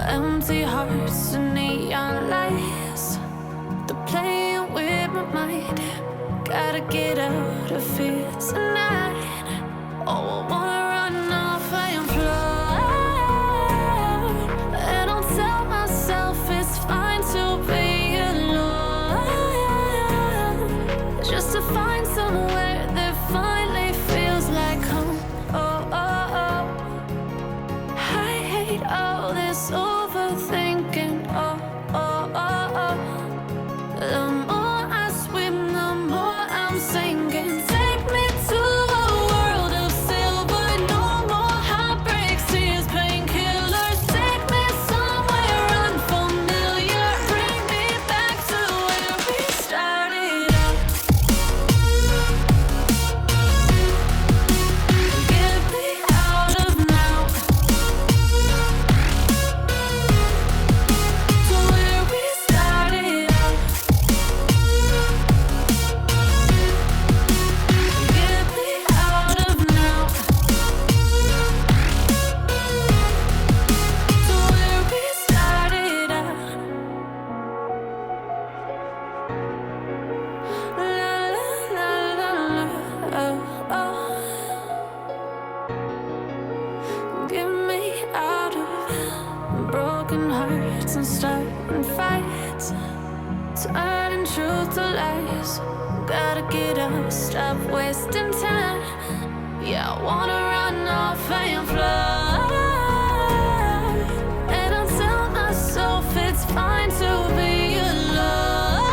Empty hearts and neon lights, they're playing with my mind. Gotta get out of here tonight. Oh, I wanna run off and fly, and I'll tell myself it's fine to be alone, just to find somewhere that finally feels like home. Oh, oh, oh. I hate all this overthinking. Oh, oh, oh, oh. The more I swim, the more I'm sinking. Take me to a world of silver. No more heartbreaks, tears, painkillers. Take me somewhere unfamiliar. Bring me back to where we started out. Get me out of now, to where we started out. Get me out of now, to where we started out. La la la la la, oh, oh. Get me out of broken hearts and starting fights, turning truth to lies. Gotta get up, stop wasting time. Yeah, I wanna run off and fly, and I'll tell myself it's fine to be alone,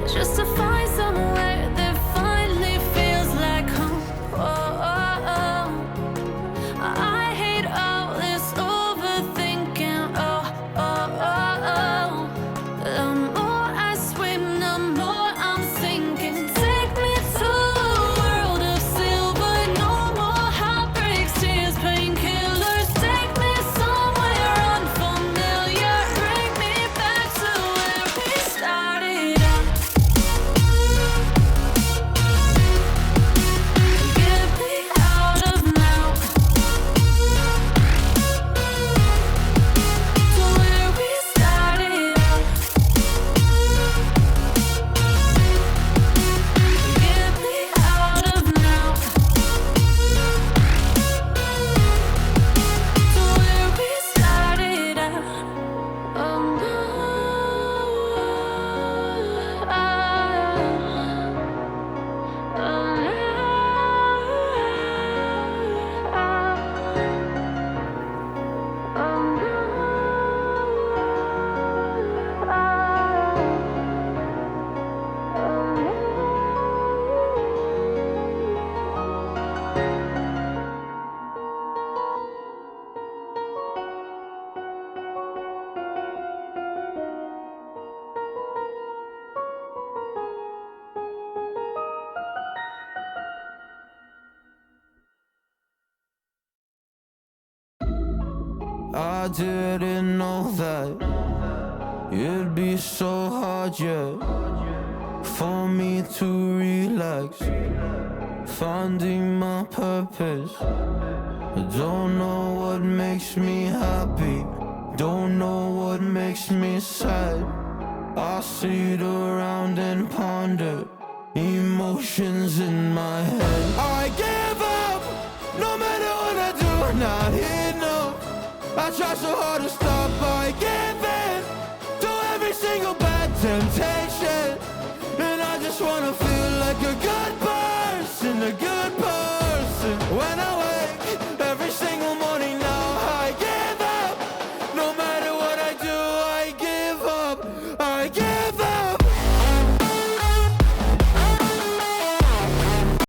just to find somewhere that finally feels like home. Oh, oh, oh. I hate all this overthinking. Oh, oh, oh, oh. The more I swim, the more I'm sinking. Take me to a world of silver. No more heartbreaks, tears, painkillers. Take me somewhere unfamiliar. Bring me back to where we started out. Get me out of now, to where we started out. Get me out of now, to where we started out. Oh no, I didn't know that it'd be so hard yet for me to relax, finding my purpose. I don't know what makes me happy, don't know what makes me sad. I sit around and ponder emotions in my head. I give up, no matter what I do, not enough. I try so hard to stop, I give in to every single bad temptation, and I just wanna feel like a good person, a good person. When I